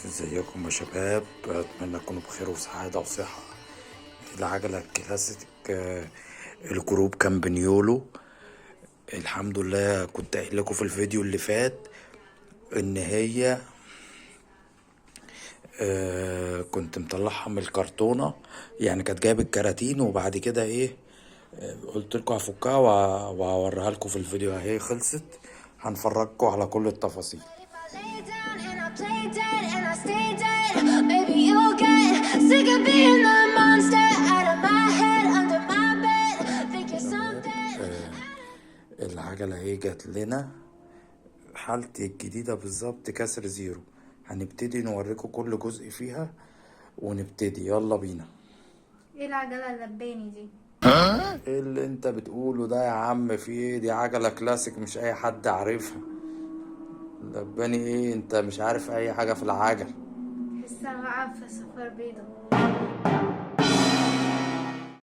ازيكم يا شباب، اتمنى تكونوا بخير وسعاده وصحه. العجله الكلاسيك، الجروب كان بنيولو. الحمد لله، كنت قايل لكم في الفيديو اللي فات ان هي كنت مطلعها من الكرتونه، يعني كانت جايب الكراتين وبعد كده ايه، قلت لكم هفكها وهوريها لكم في الفيديو. اهي خلصت، هنفرجكم على كل التفاصيل. العجلة اهي جات لنا، حالتي الجديدة بالظبط، كسر زيرو. هنبتدي نوريكم كل جزء فيها ونبتدي، يلا بينا. ايه العجلة اللباني دي؟ ايه اللي انت بتقوله ده يا عم؟ في ايه؟ دي عجلة كلاسيك، مش اي حد عارفها. لباني ايه؟ انت مش عارف اي حاجة في العجل. تحسها واقعة في صفار بيضة.